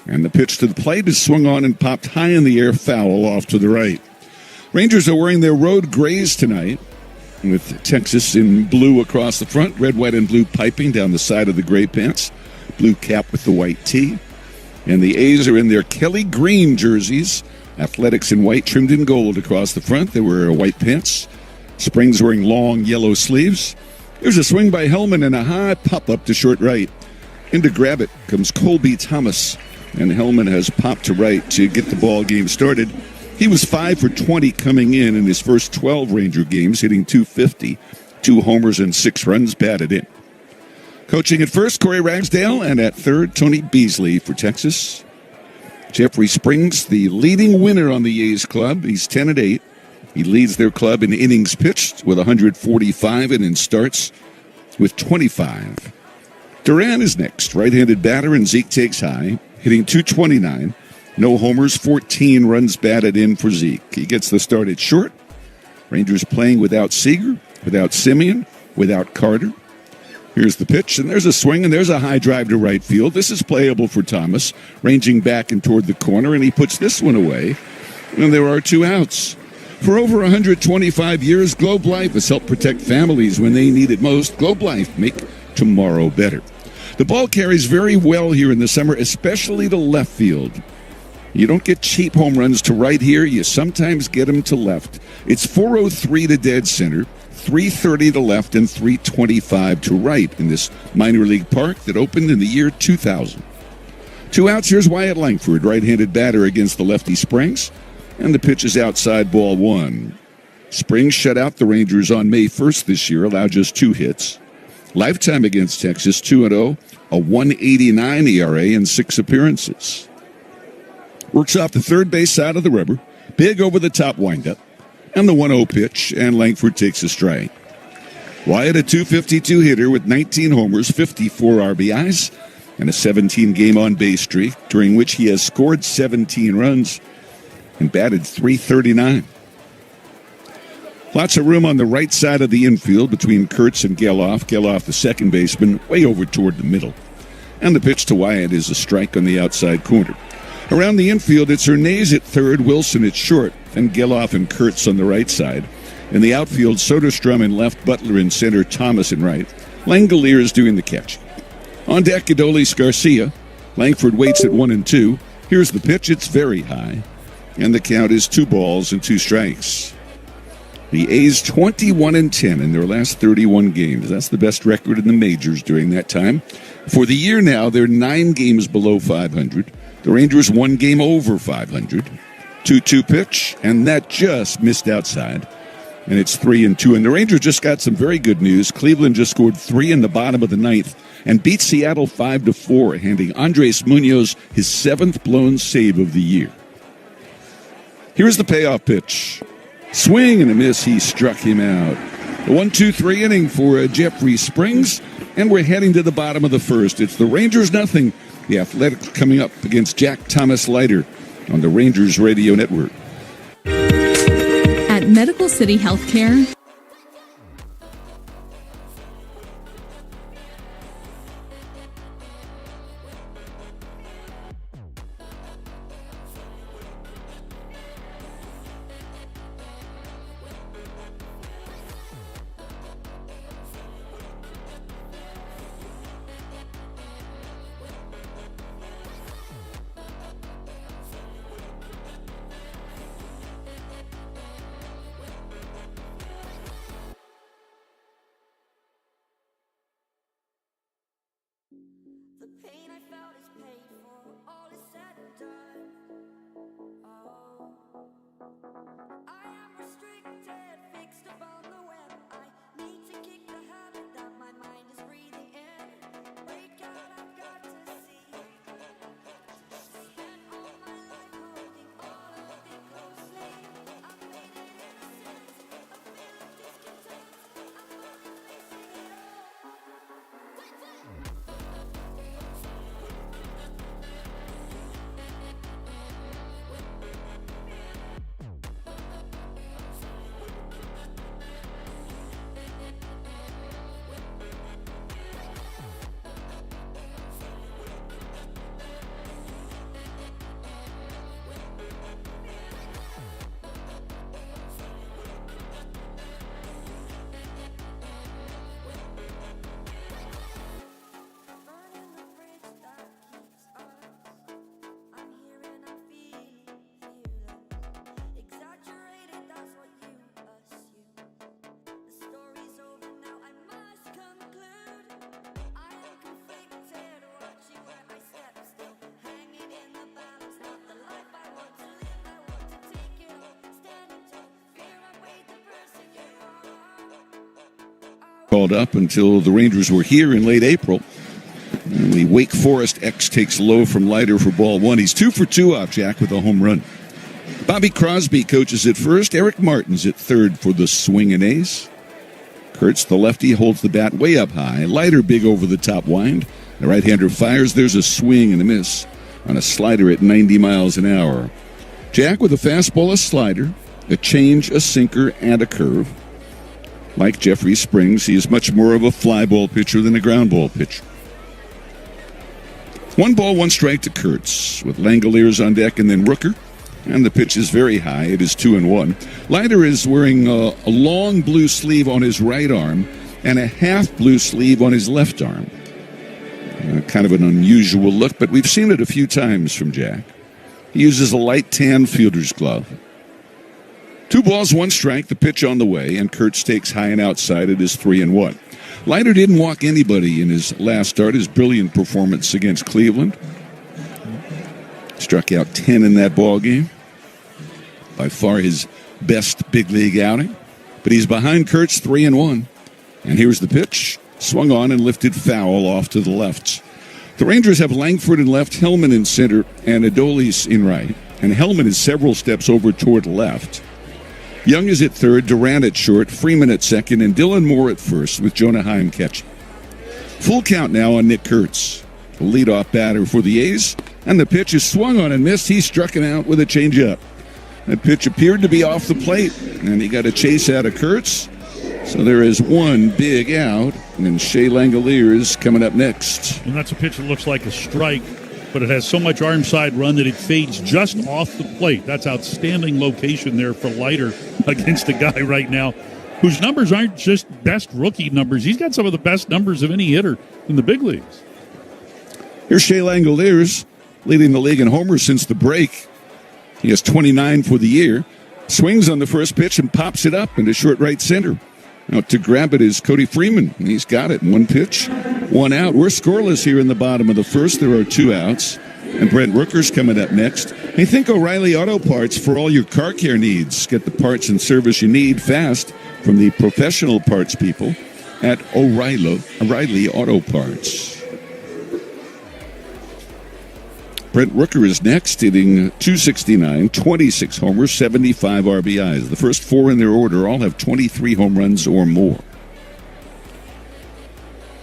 And the pitch to the plate is swung on and popped high in the air, foul off to the right. Rangers are wearing their road grays tonight, with Texas in blue across the front, red, white, and blue piping down the side of the gray pants, blue cap with the white tee. And the A's are in their Kelly green jerseys, athletics in white trimmed in gold across the front. They wear white pants. Springs wearing long yellow sleeves. There's a swing by Hellman and a high pop-up to short right. In to grab it comes Colby Thomas, and Hellman has popped to right to get the ball game started. He was 5 for 20 coming in his first 12 Ranger games, hitting .250, 2 homers and 6 runs batted in. Coaching at first, Corey Ragsdale, and at third, Tony Beasley for Texas. Jeffrey Springs, the leading winner on the A's club. He's 10-8. He leads their club in innings pitched with 145 and in starts with 25. Duran is next, right-handed batter, and Zeke takes high, hitting .229. No homers, 14 runs batted in for Zeke. He gets the start at short. Rangers playing without Seager, without Simeon, without Carter. Here's the pitch, and there's a swing, and there's a high drive to right field. This is playable for Thomas, ranging back and toward the corner, and he puts this one away, and there are 2 outs. For over 125 years, Globe Life has helped protect families when they need it most. Globe Life, make tomorrow better. The ball carries very well here in the summer, especially to left field. You don't get cheap home runs to right here. You sometimes get them to left. It's 403 to dead center, 330 to left, and 325 to right in this minor league park that opened in the year 2000. 2 outs. Here's Wyatt Langford, right-handed batter against the lefty Springs. And the pitch is outside, ball 1. Springs shut out the Rangers on May 1st this year, allowed just 2 hits. Lifetime against Texas, 2-0, a 1.89 ERA in 6 appearances. Works off the third base side of the rubber, big over-the-top windup, and the 1-0 pitch, and Langford takes a strike. Wyatt, a .252 hitter with 19 homers, 54 RBIs, and a 17-game on-base streak, during which he has scored 17 runs and batted .339. Lots of room on the right side of the infield between Kurtz and Geloff. Geloff, the second baseman, way over toward the middle. And the pitch to Wyatt is a strike on the outside corner. Around the infield, it's Hernandez at third, Wilson at short, and Geloff and Kurtz on the right side. In the outfield, Soderstrom in left, Butler in center, Thomas in right. Langolier is doing the catch. On deck, Adolis Garcia. Langford waits at 1-2. Here's the pitch. It's very high. And the count is 2 balls and 2 strikes. The A's 21-10 in their last 31 games. That's the best record in the majors during that time. For the year now, they're 9 games below 500. The Rangers 1 game over 500. 2-2 pitch, and that just missed outside. And it's 3-2. And the Rangers just got some very good news. Cleveland just scored 3 in the bottom of the 9th and beat Seattle 5-4, handing Andres Munoz his 7th blown save of the year. Here's the payoff pitch. Swing and a miss. He struck him out. The 1-2-3 inning for Jeffrey Springs, and we're heading to the bottom of the first. It's the Rangers nothing. The Athletics coming up against Jack Thomas Leiter on the Rangers Radio Network. At Medical City Healthcare, called up until the Rangers were here in late April. And the Wake Forest X takes low from Leiter for ball one. He's 2 for 2 off Jack with a home run. Bobby Crosby coaches at first. Eric Martin's at third for the swing and ace. Kurtz, the lefty, holds the bat way up high. Leiter big over the top wind. The right-hander fires. There's a swing and a miss on a slider at 90 miles an hour. Jack with a fastball, a slider, a change, a sinker, and a curve. Like Jeffrey Springs, he is much more of a fly ball pitcher than a ground ball pitcher. 1 ball, 1 strike to Kurtz with Langoliers on deck and then Rooker. And the pitch is very high. It is 2-1. Leiter is wearing a long blue sleeve on his right arm and a half blue sleeve on his left arm. Kind of an unusual look, but we've seen it a few times from Jack. He uses a light tan fielder's glove. 2 balls, 1 strike, the pitch on the way, and Kurtz takes high and outside. It is 3-1. Leiter didn't walk anybody in his last start, his brilliant performance against Cleveland. Struck out 10 in that ball game. By far his best big league outing. But he's behind Kurtz 3-1. And here's the pitch. Swung on and lifted foul off to the left. The Rangers have Langford in left, Hellman in center, and Adolis in right. And Hellman is several steps over toward left. Young is at third, Durant at short, Freeman at second, and Dylan Moore at first with Jonah Heim catching. Full count now on Nick Kurtz, the leadoff batter for the A's. And the pitch is swung on and missed. He struck it out with a changeup. That pitch appeared to be off the plate, and he got a chase out of Kurtz. So there is 1 big out, and Shea Langoliers coming up next. And that's a pitch that looks like a strike, but it has so much arm side run that it fades just off the plate. That's outstanding location there for Leiter against a guy right now whose numbers aren't just best rookie numbers. He's got some of the best numbers of any hitter in the big leagues. Here's Shea Langoliers, leading the league in homers since the break. He has 29 for the year. Swings on the first pitch and pops it up into short right center. Now to grab it is Cody Freeman. He's got it. 1 pitch, 1 out. We're scoreless here in the bottom of the first. There are 2 outs. And Brent Rooker's coming up next. Hey, think O'Reilly Auto Parts for all your car care needs. Get the parts and service you need fast from the professional parts people at O'Reilly Auto Parts. Brent Rooker is next, hitting .269, 26 homers, 75 RBIs. The first 4 in their order all have 23 home runs or more.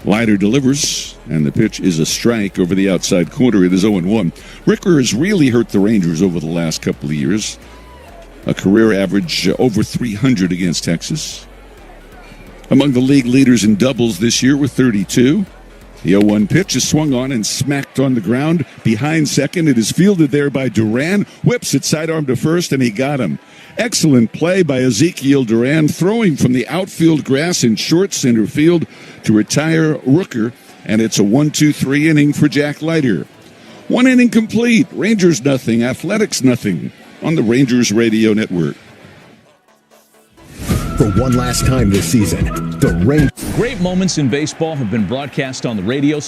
Leiter delivers, and the pitch is a strike over the outside corner. It is 0-1. Rooker has really hurt the Rangers over the last couple of years. A career average over 300 against Texas. Among the league leaders in doubles this year with 32. The 0-1 pitch is swung on and smacked on the ground behind second. It is fielded there by Duran. Whips it sidearm to first, and he got him. Excellent play by Ezekiel Duran, throwing from the outfield grass in short center field to retire Rooker. And it's a 1-2-3 inning for Jack Leiter. 1 inning complete. Rangers nothing, Athletics nothing on the Rangers Radio Network. For one last time this season, the Rangers. Great moments in baseball have been broadcast on the radio.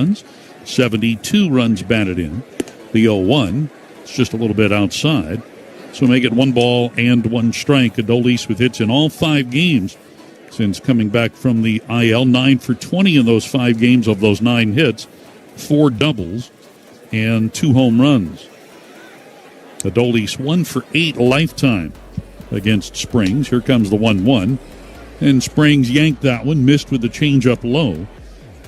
runs, 72 runs batted in. The 0-1, it's just a little bit outside. So make it 1 ball and 1 strike. Adolis with hits in all 5 games since coming back from the IL. 9 for 20 in those 5 games of those 9 hits, 4 doubles, and 2 home runs. Adolis 1 for 8 lifetime against Springs. Here comes the 1-1. And Springs yanked that one, missed with the changeup low.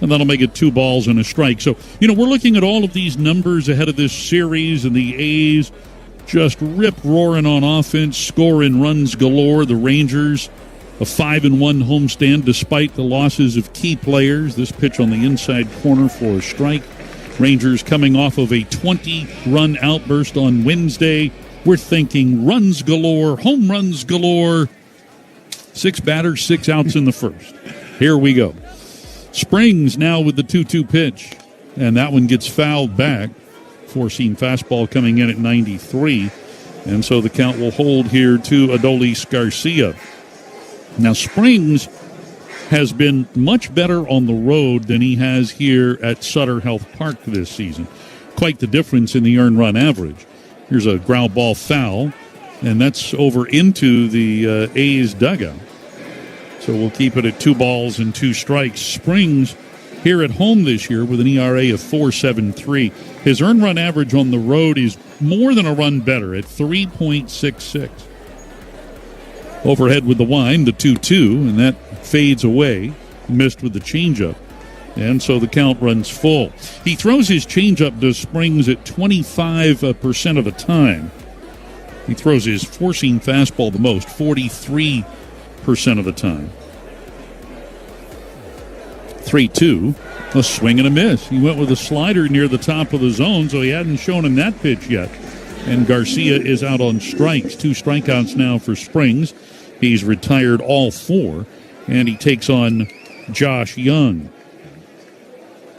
And that'll make it 2 balls and a strike. So, we're looking at all of these numbers ahead of this series, and the A's just rip-roaring on offense, scoring runs galore. The Rangers, a 5-1 homestand despite the losses of key players. This pitch on the inside corner for a strike. Rangers coming off of a 20-run outburst on Wednesday. We're thinking runs galore, home runs galore. 6 batters, 6 outs in the first. Here we go. Springs now with the 2-2 pitch, and that one gets fouled back. Four-seam fastball coming in at 93, and so the count will hold here to Adolis Garcia. Now, Springs has been much better on the road than he has here at Sutter Health Park this season. Quite the difference in the earned run average. Here's a ground ball foul, and that's over into the A's dugout. So we'll keep it at 2 balls and 2 strikes. Springs here at home this year with an ERA of 4.73. His earned run average on the road is more than a run better at 3.66. Overhead with the wind, the 2-2, and that fades away. Missed with the changeup. And so the count runs full. He throws his changeup to Springs at 25% of the time. He throws his four-seam fastball the most, 43% of the time. 3-2, a swing and a miss. He went with a slider near the top of the zone, so he hadn't shown him that pitch yet. And Garcia is out on strikes. 2 strikeouts now for Springs. He's retired all 4, and he takes on Josh Young.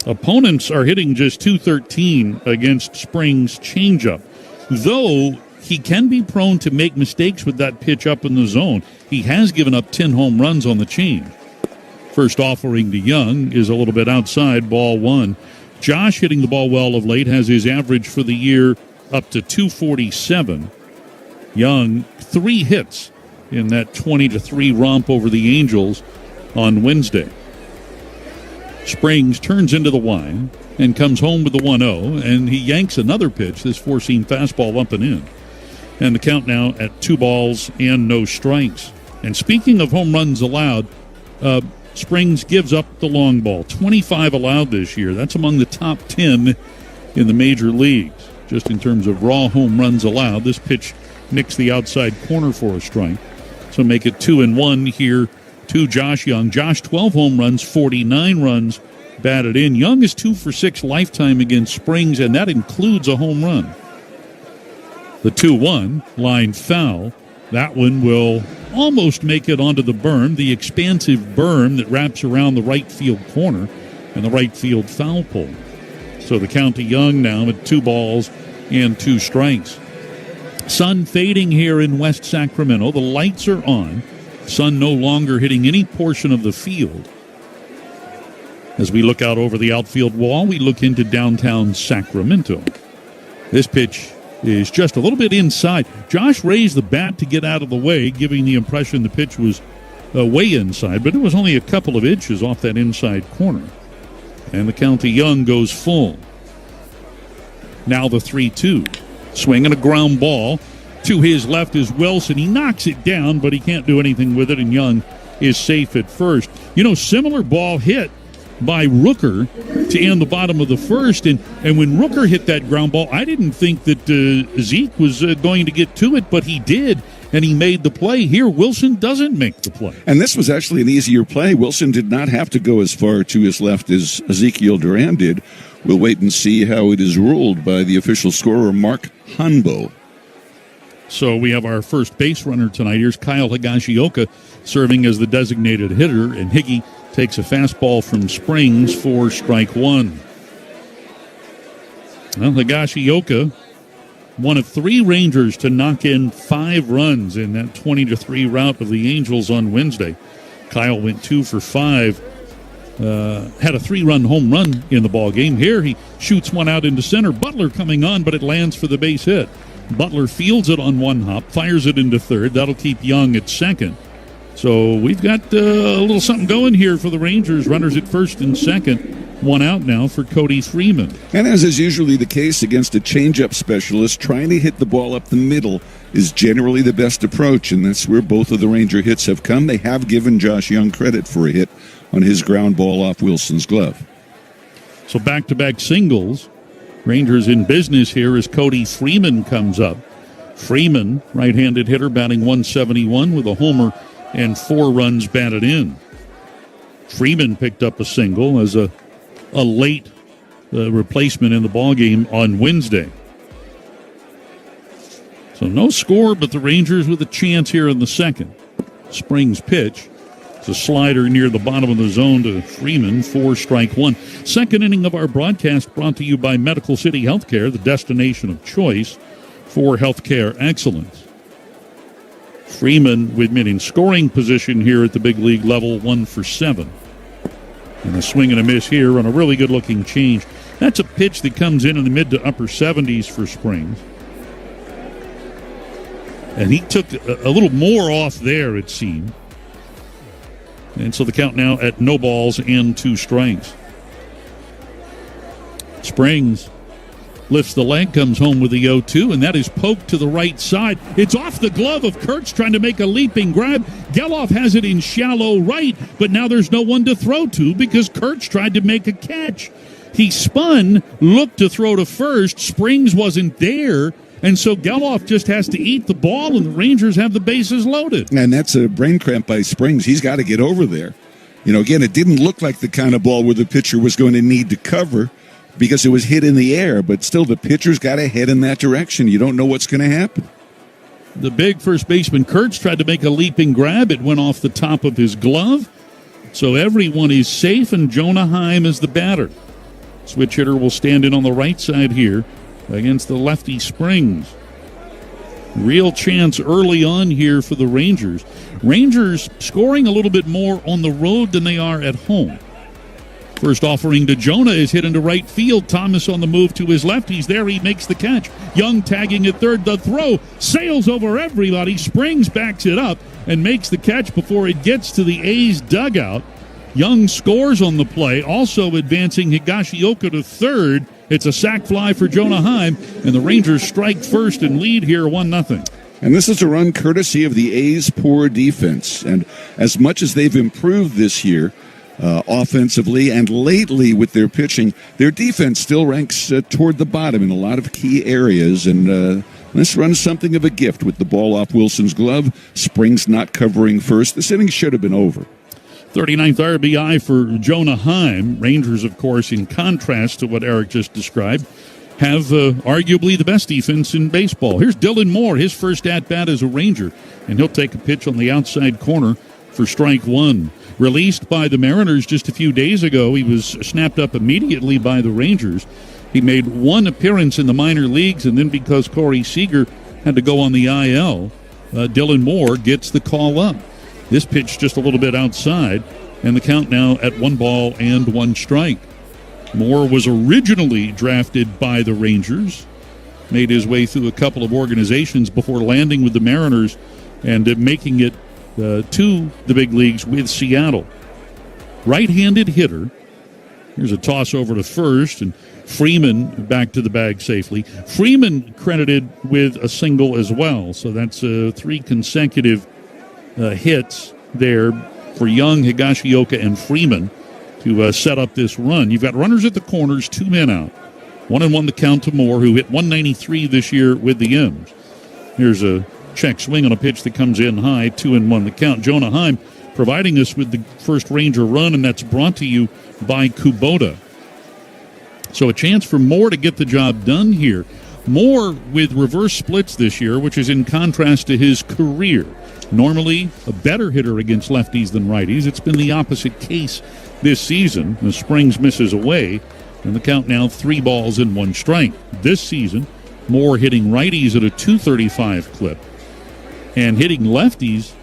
Opponents are hitting just .213 against Springs' changeup, though he can be prone to make mistakes with that pitch up in the zone. He has given up 10 home runs on the change. First offering to Young is a little bit outside, ball 1. Josh hitting the ball well of late, has his average for the year up to .247. Young, 3 hits in that 20-3 romp over the Angels on Wednesday. Springs turns into the wind and comes home with the 1-0, and he yanks another pitch, this four-seam fastball up and in. And the count now at 2 balls and no strikes. And speaking of home runs allowed, Springs gives up the long ball. 25 allowed this year. That's among the top 10 in the major leagues, just in terms of raw home runs allowed. This pitch nicks the outside corner for a strike. So make it 2-1 here to Josh Young. Josh, 12 home runs, 49 runs batted in. Young is 2 for 6 lifetime against Springs, and that includes a home run. The 2-1, line foul. That one will almost make it onto the berm, the expansive berm that wraps around the right field corner and the right field foul pole. So the count to Young now at 2 balls and 2 strikes. Sun fading here in West Sacramento. The lights are on. Sun no longer hitting any portion of the field. As we look out over the outfield wall, we look into downtown Sacramento. This pitch is just a little bit inside. Josh raised the bat to get out of the way, giving the impression the pitch was way inside, but it was only a couple of inches off that inside corner. And the count to Young goes full. Now the 3-2. Swing and a ground ball. To his left is Wilson. He knocks it down, but he can't do anything with it, and Young is safe at first. Similar ball hit by Rooker to end the bottom of the first, and when Rooker hit that ground ball, I didn't think that Zeke was going to get to it, but he did, and he made the play. Here, Wilson doesn't make the play. And this was actually an easier play. Wilson did not have to go as far to his left as Ezekiel Duran did. We'll wait and see how it is ruled by the official scorer, Mark Hanbo. So we have our first base runner tonight. Here's Kyle Higashioka serving as the designated hitter, and Higgy takes a fastball from Springs for strike 1. Well, Higashioka, one of 3 Rangers to knock in 5 runs in that 20-3 rout of the Angels on Wednesday. Kyle went 2 for 5 had a 3-run home run in the ball game. Here he shoots one out into center. Butler coming on, but it lands for the base hit. Butler fields it on one hop, fires it into third. That'll keep Young at second. So we've got a little something going here for the Rangers. Runners at first and second. One out now for Cody Freeman. And as is usually the case against a changeup specialist, trying to hit the ball up the middle is generally the best approach, and that's where both of the Ranger hits have come. They have given Josh Young credit for a hit on his ground ball off Wilson's glove. So back-to-back singles. Rangers in business here as Cody Freeman comes up. Freeman, right-handed hitter, batting 171 with a homer and 4 runs batted in. Freeman picked up a single as a late replacement in the ballgame on Wednesday. So no score, but the Rangers with a chance here in the second. Springs pitch. It's a slider near the bottom of the zone to Freeman, 4 strike 1. Second inning of our broadcast brought to you by Medical City Healthcare, the destination of choice for healthcare excellence. Freeman with men in scoring position here at the big league level, 1 for 7. And a swing and a miss here on a really good-looking change. That's a pitch that comes in the mid to upper 70s for Springs. And he took a little more off there, it seemed. And so the count now at no balls and 2 strikes. Springs lifts the leg, comes home with the 0-2, and that is poked to the right side. It's off the glove of Kurtz trying to make a leaping grab. Geloff has it in shallow right, but now there's no one to throw to because Kurtz tried to make a catch. He spun, looked to throw to first. Springs wasn't there, and so Geloff just has to eat the ball, and the Rangers have the bases loaded. And that's a brain cramp by Springs. He's got to get over there. You know, again, it didn't look like the kind of ball where the pitcher was going to need to cover because it was hit in the air, but still the pitcher's got to head in that direction. You don't know what's going to happen. The big first baseman Kurtz tried to make a leaping grab. It went off the top of his glove. So everyone is safe, and Jonah Heim is the batter. Switch hitter will stand in on the right side here against the lefty Springs. Real chance early on here for the Rangers. Rangers scoring a little bit more on the road than they are at home. First offering to Jonah is hit into right field. Thomas on the move to his left. He's there. He makes the catch. Young tagging at third. The throw sails over everybody. Springs backs it up and makes the catch before it gets to the A's dugout. Young scores on the play, also advancing Higashioka to third. It's a sac fly for Jonah Heim, and the Rangers strike first and lead here 1-0. And this is a run courtesy of the A's poor defense. And as much as they've improved this year, offensively and lately with their pitching, their defense still ranks toward the bottom in a lot of key areas. And this run is something of a gift with the ball off Wilson's glove. Springs not covering first. This inning should have been over. 39th RBI for Jonah Heim. Rangers, of course, in contrast to what Eric just described, have arguably the best defense in baseball. Here's Dylan Moore, his first at-bat as a Ranger, and he'll take a pitch on the outside corner for strike 1. Released by the Mariners just a few days ago, he was snapped up immediately by the Rangers. He made 1 appearance in the minor leagues, and then because Corey Seager had to go on the IL, Dylan Moore gets the call up. This pitch just a little bit outside, and the count now at 1 ball and 1 strike. Moore was originally drafted by the Rangers, made his way through a couple of organizations before landing with the Mariners and making it to the big leagues with Seattle. Right-handed hitter. Here's a toss over to first, and Freeman back to the bag safely. Freeman credited with a single as well, so that's 3 consecutive hits there for Young, Higashioka, and Freeman to set up this run. You've got runners at the corners, 2 men out. 1-1 the count to Moore, who hit 193 this year with the M's. Here's a check swing on a pitch that comes in high, 2-1 the count. Jonah Heim providing us with the first Ranger run, and that's brought to you by Kubota. So a chance for Moore to get the job done here. Moore with reverse splits this year, which is in contrast to his career. Normally a better hitter against lefties than righties. It's been the opposite case this season. The Springs misses away, and the count now 3 balls and 1 strike. This season, Moore hitting righties at a 235 clip and hitting lefties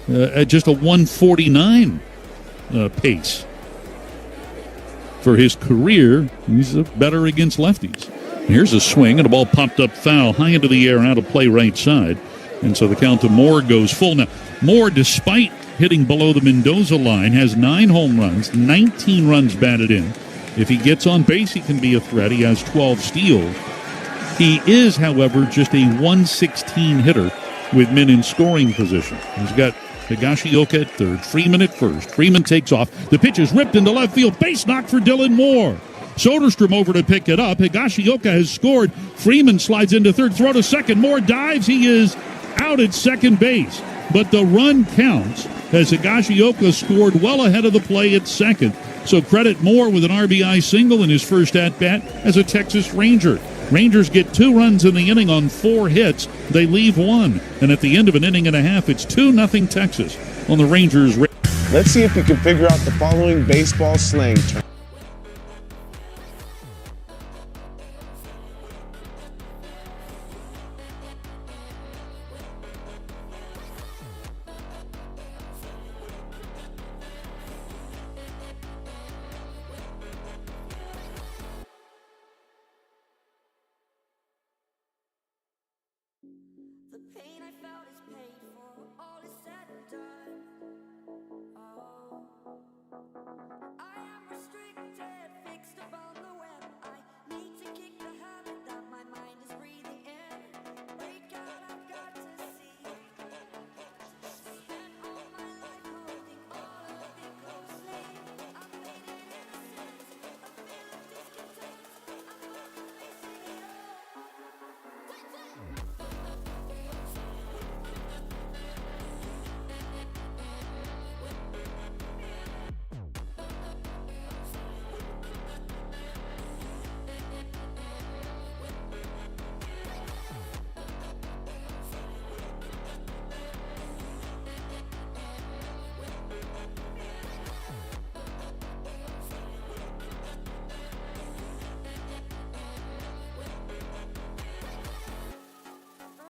at just a 149 pace. for his career, he's better against lefties. Here's a swing, and a ball popped up foul, high into the air and out of play right side. And so the count to Moore goes full. Now, Moore, despite hitting below the Mendoza line, has 9 home runs, 19 runs batted in. If he gets on base, he can be a threat. He has 12 steals. He is, however, just a 116 hitter with men in scoring position. He's got Higashioka at third, Freeman at first. Freeman takes off. The pitch is ripped into left field. Base knock for Dylan Moore. Soderstrom over to pick it up. Higashioka has scored. Freeman slides into third. Throw to second. Moore dives. He is out at second base. But the run counts as Higashioka scored well ahead of the play at second. So credit Moore with an RBI single in his first at-bat as a Texas Ranger. Rangers get 2 runs in the inning on 4 hits. They leave 1. And at the end of an inning and a half, it's 2-0 Texas on the Rangers. Let's see if you can figure out the following baseball slang term.